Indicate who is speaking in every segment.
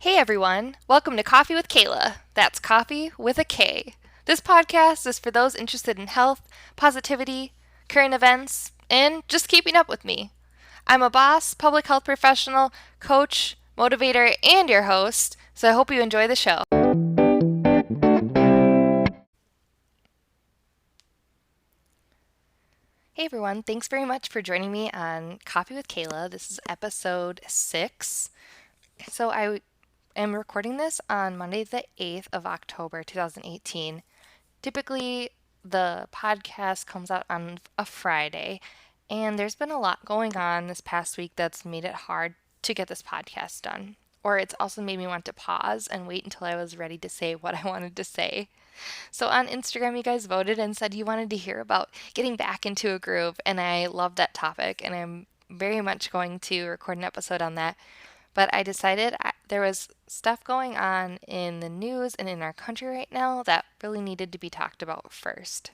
Speaker 1: Hey everyone, welcome to Coffee with Kayla. That's coffee with a K. This podcast is for those interested in health, positivity, current events, and just keeping up with me. I'm a boss, public health professional, coach, motivator, and your host, so I hope you enjoy the show. Hey everyone, thanks very much for joining me on Coffee with Kayla. This is episode 6. So I am recording this on Monday, the 8th of October, 2018. Typically, the podcast comes out on a Friday, and there's been a lot going on this past week that's made it hard to get this podcast done. Or it's also made me want to pause and wait until I was ready to say what I wanted to say. So on Instagram, you guys voted and said you wanted to hear about getting back into a groove, and I love that topic, and I'm very much going to record an episode on that. But I decided there was stuff going on in the news and in our country right now that really needed to be talked about first.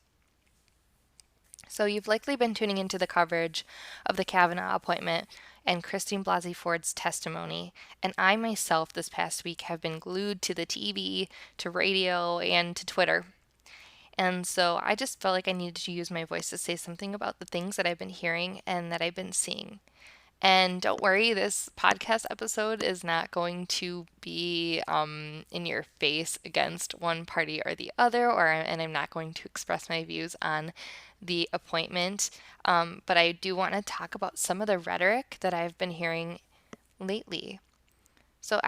Speaker 1: So you've likely been tuning into the coverage of the Kavanaugh appointment and Christine Blasey Ford's testimony, and I myself this past week have been glued to the TV, to radio, and to Twitter. And so I just felt like I needed to use my voice to say something about the things that I've been hearing and that I've been seeing. And don't worry, this podcast episode is not going to be in your face against one party or the other, and I'm not going to express my views on the appointment. But I do want to talk about some of the rhetoric that I've been hearing lately. So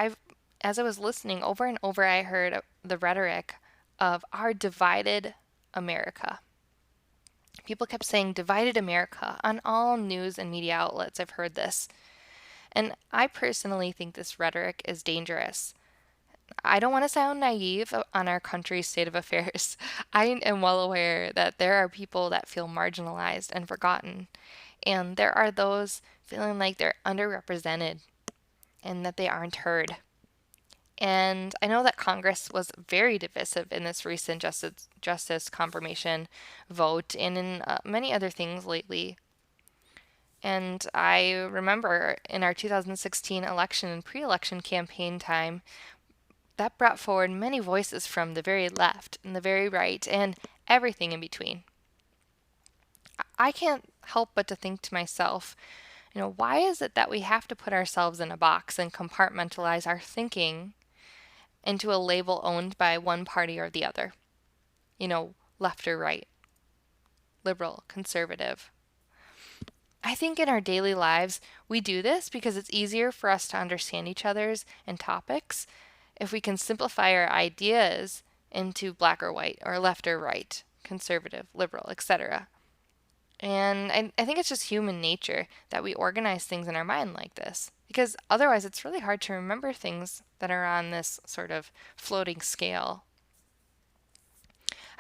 Speaker 1: as I was listening over and over, I heard the rhetoric of our divided America. People kept saying divided America on all news and media outlets. I've heard this. And I personally think this rhetoric is dangerous. I don't want to sound naive on our country's state of affairs. I am well aware that there are people that feel marginalized and forgotten. And there are those feeling like they're underrepresented and that they aren't heard. And I know that Congress was very divisive in this recent justice confirmation vote and in many other things lately. And I remember in our 2016 election and pre-election campaign time, that brought forward many voices from the very left and the very right and everything in between. I can't help but to think to myself, why is it that we have to put ourselves in a box and compartmentalize our thinking into a label owned by one party or the other? Left or right, liberal, conservative. I think in our daily lives, we do this because it's easier for us to understand each other's and topics if we can simplify our ideas into black or white, or left or right, conservative, liberal, etc. And I think it's just human nature that we organize things in our mind like this, because otherwise it's really hard to remember things that are on this sort of floating scale.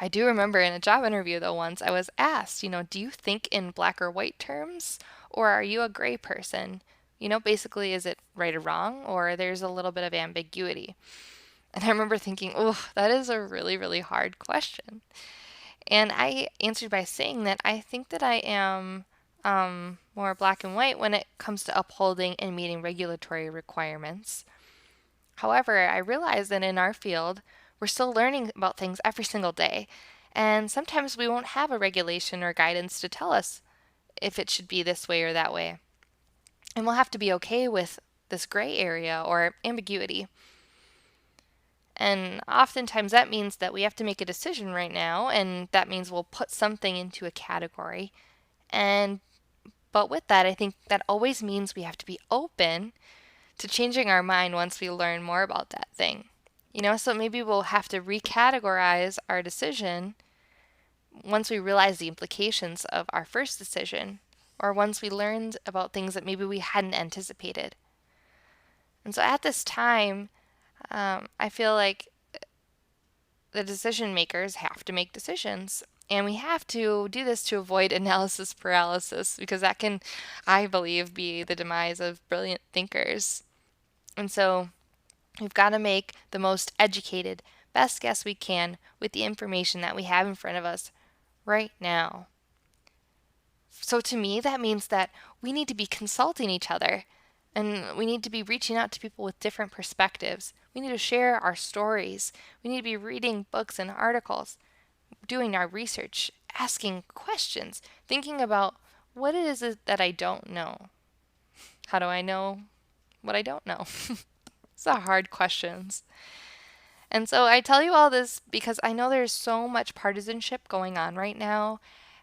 Speaker 1: I do remember in a job interview, though, once I was asked, do you think in black or white terms, or are you a gray person? Basically, is it right or wrong, or there's a little bit of ambiguity? And I remember thinking, oh, that is a really, really hard question. And I answered by saying that I think that I am more black and white when it comes to upholding and meeting regulatory requirements. However, I realize that in our field, we're still learning about things every single day, and sometimes we won't have a regulation or guidance to tell us if it should be this way or that way. And we'll have to be okay with this gray area or ambiguity. And oftentimes that means that we have to make a decision right now, and that means we'll put something into a category. But with that, I think that always means we have to be open to changing our mind once we learn more about that thing. So maybe we'll have to recategorize our decision once we realize the implications of our first decision, or once we learned about things that maybe we hadn't anticipated. And so at this time, I feel like the decision makers have to make decisions. And we have to do this to avoid analysis paralysis, because that can, I believe, be the demise of brilliant thinkers. And so we've got to make the most educated, best guess we can with the information that we have in front of us right now. So to me, that means that we need to be consulting each other And we need to be reaching out to people with different perspectives. We need to share our stories. We need to be reading books and articles, doing our research, asking questions, thinking about what it is that I don't know. How do I know what I don't know? These are hard questions. And so I tell you all this because I know there's so much partisanship going on right now,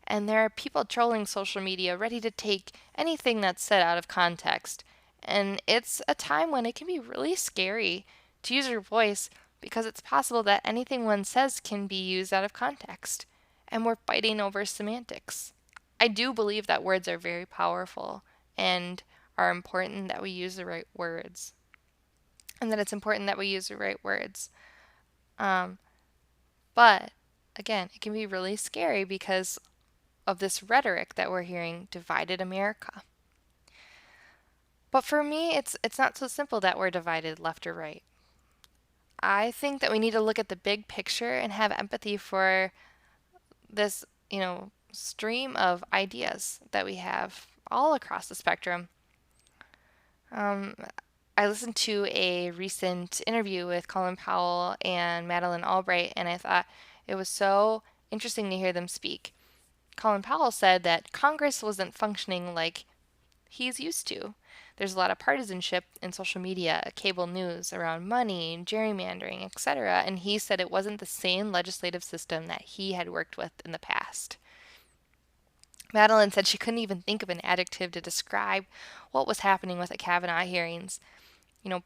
Speaker 1: and there are people trolling social media ready to take anything that's said out of context. And it's a time when it can be really scary to use your voice because it's possible that anything one says can be used out of context. And we're fighting over semantics. I do believe that words are very powerful and are important that we use the right words. And that it's important that we use the right words. Um, but again, it can be really scary because of this rhetoric that we're hearing, divided America. But for me, it's not so simple that we're divided left or right. I think that we need to look at the big picture and have empathy for this, stream of ideas that we have all across the spectrum. Um, I listened to a recent interview with Colin Powell and Madeleine Albright, and I thought it was so interesting to hear them speak. Colin Powell said that Congress wasn't functioning like he's used to. There's a lot of partisanship in social media, cable news around money, gerrymandering, etc. And he said it wasn't the same legislative system that he had worked with in the past. Madeline said she couldn't even think of an adjective to describe what was happening with the Kavanaugh hearings,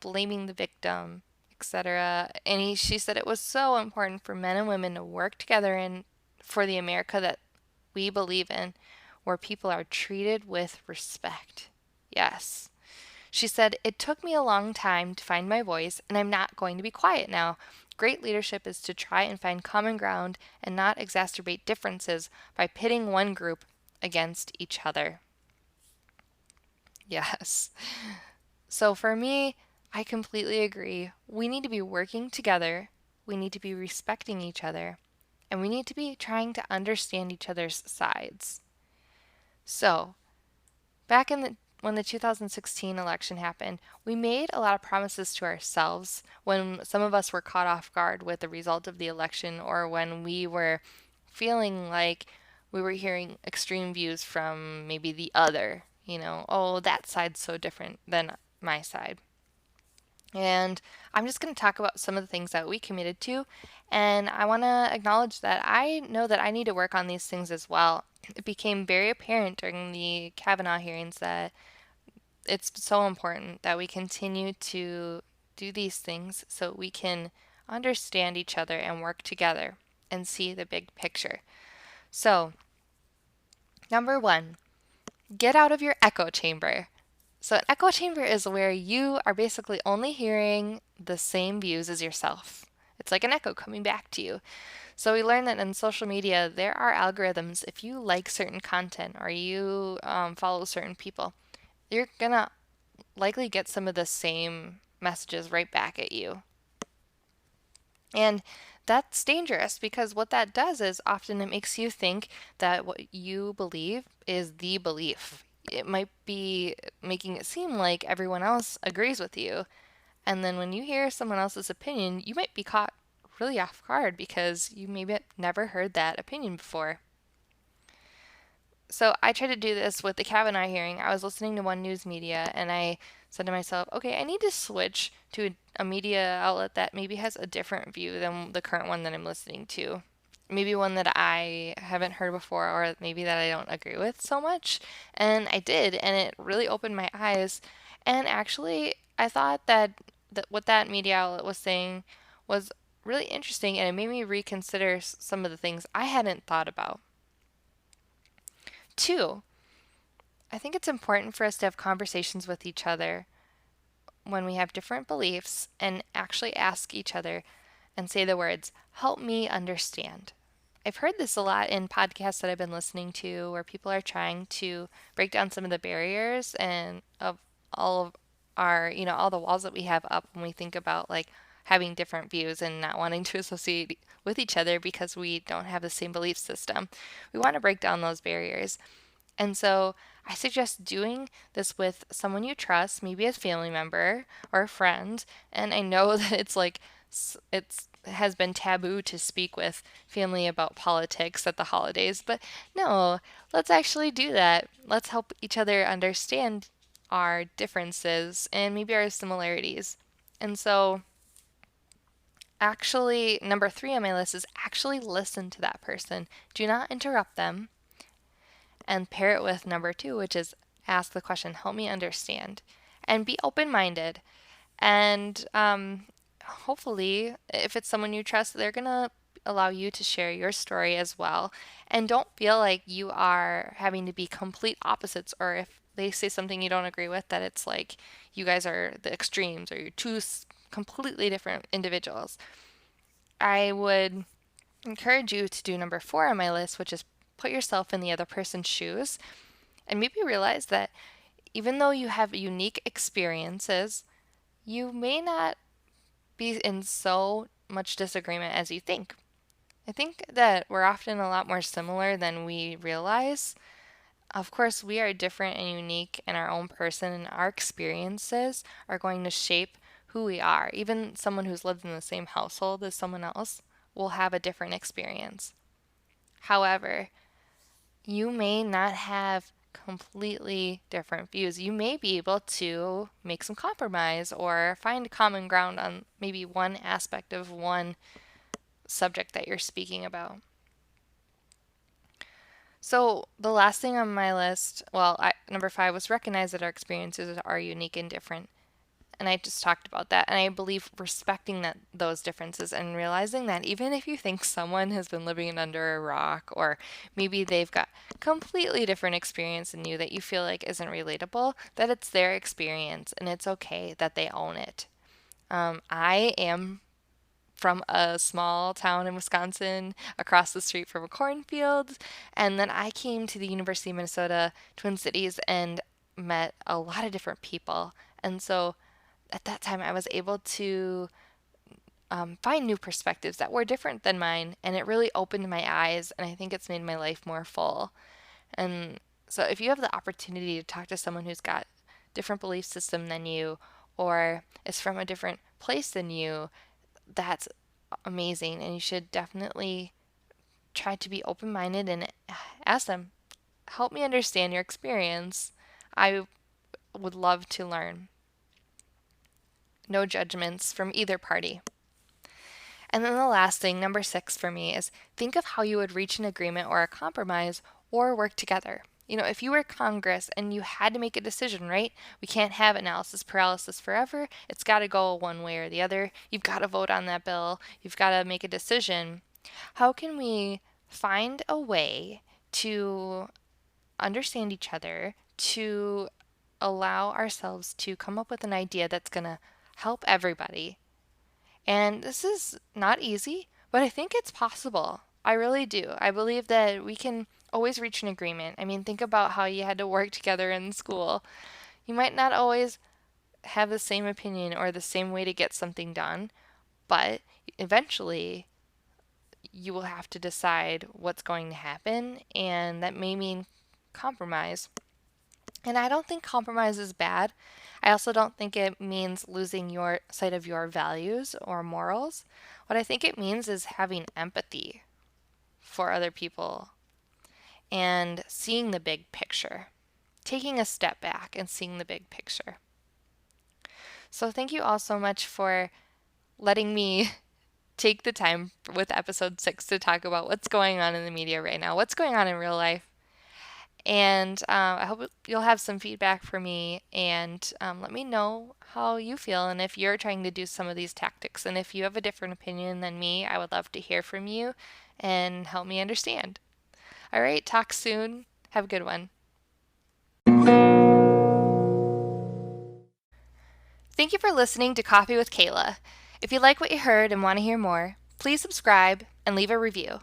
Speaker 1: blaming the victim, etc. And she said it was so important for men and women to work together and for the America that we believe in, where people are treated with respect. Yes. She said, "It took me a long time to find my voice, and I'm not going to be quiet now. Great leadership is to try and find common ground and not exacerbate differences by pitting one group against each other." Yes. So for me, I completely agree. We need to be working together. We need to be respecting each other. And we need to be trying to understand each other's sides. So, back when the 2016 election happened, we made a lot of promises to ourselves when some of us were caught off guard with the result of the election or when we were feeling like we were hearing extreme views from maybe the other, oh, that side's so different than my side. And I'm just going to talk about some of the things that we committed to. And I want to acknowledge that I know that I need to work on these things as well. It became very apparent during the Kavanaugh hearings that it's so important that we continue to do these things so we can understand each other and work together and see the big picture. So, number one, get out of your echo chamber. So an echo chamber is where you are basically only hearing the same views as yourself. It's like an echo coming back to you. So we learned that in social media, there are algorithms. If you like certain content or you follow certain people, you're going to likely get some of the same messages right back at you. And that's dangerous because what that does is often it makes you think that what you believe is the belief. It might be making it seem like everyone else agrees with you. And then when you hear someone else's opinion, you might be caught really off guard because you maybe never heard that opinion before. So I tried to do this with the Kavanaugh hearing. I was listening to one news media and I said to myself, okay, I need to switch to a media outlet that maybe has a different view than the current one that I'm listening to. Maybe one that I haven't heard before or maybe that I don't agree with so much. And I did, and it really opened my eyes. And actually, I thought that what that media outlet was saying was really interesting and it made me reconsider some of the things I hadn't thought about. Two, I think it's important for us to have conversations with each other when we have different beliefs and actually ask each other and say the words, "Help me understand." I've heard this a lot in podcasts that I've been listening to where people are trying to break down some of the barriers and of all of our, all the walls that we have up when we think about like having different views and not wanting to associate with each other because we don't have the same belief system. We want to break down those barriers. And so I suggest doing this with someone you trust, maybe a family member or a friend. And I know that it has been taboo to speak with family about politics at the holidays, but no, let's actually do that. Let's help each other understand our differences and maybe our similarities. And so, actually, number 3 on my list is actually listen to that person. Do not interrupt them, and pair it with number 2, which is ask the question, help me understand, and be open minded. And hopefully, if it's someone you trust, they're going to allow you to share your story as well. And don't feel like you are having to be complete opposites, or if they say something you don't agree with, that it's like you guys are the extremes or you're two completely different individuals. I would encourage you to do number 4 on my list, which is put yourself in the other person's shoes and maybe realize that even though you have unique experiences, you may not be in so much disagreement as you think. I think that we're often a lot more similar than we realize. Of course, we are different and unique in our own person, and our experiences are going to shape who we are. Even someone who's lived in the same household as someone else will have a different experience. However, you may not have completely different views. You may be able to make some compromise or find common ground on maybe one aspect of one subject that you're speaking about. So the last thing on my list, number 5 was recognize that our experiences are unique and different. And I just talked about that. And I believe respecting those differences and realizing that even if you think someone has been living under a rock, or maybe they've got completely different experience than you that you feel like isn't relatable, that it's their experience and it's okay that they own it. I am from a small town in Wisconsin across the street from a cornfield. And then I came to the University of Minnesota, Twin Cities, and met a lot of different people. And so at that time, I was able to find new perspectives that were different than mine. And it really opened my eyes. And I think it's made my life more full. And so if you have the opportunity to talk to someone who's got different belief system than you, or is from a different place than you, that's amazing. And you should definitely try to be open-minded and ask them, help me understand your experience. I would love to learn. No judgments from either party. And then the last thing, number 6 for me, is think of how you would reach an agreement or a compromise or work together. You know, if you were Congress and you had to make a decision, right? We can't have analysis paralysis forever. It's got to go one way or the other. You've got to vote on that bill. You've got to make a decision. How can we find a way to understand each other, to allow ourselves to come up with an idea that's going to help everybody? And this is not easy, but I think it's possible. I really do. I believe that we can always reach an agreement. I mean, think about how you had to work together in school. You might not always have the same opinion or the same way to get something done, but eventually you will have to decide what's going to happen, and that may mean compromise. And I don't think compromise is bad. I also don't think it means losing your sight of your values or morals. What I think it means is having empathy for other people and seeing the big picture, taking a step back and seeing the big picture. So thank you all so much for letting me take the time with episode 6 to talk about what's going on in the media right now, what's going on in real life. And I hope you'll have some feedback for me, and let me know how you feel and if you're trying to do some of these tactics. And if you have a different opinion than me, I would love to hear from you and help me understand. All right, talk soon. Have a good one. Thank you for listening to Coffee with Kayla. If you like what you heard and want to hear more, please subscribe and leave a review.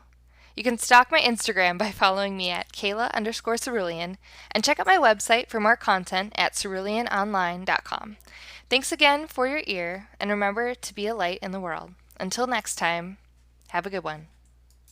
Speaker 1: You can stalk my Instagram by following me at Kayla_Cerulean and check out my website for more content at ceruleanonline.com. Thanks again for your ear, and remember to be a light in the world. Until next time, have a good one.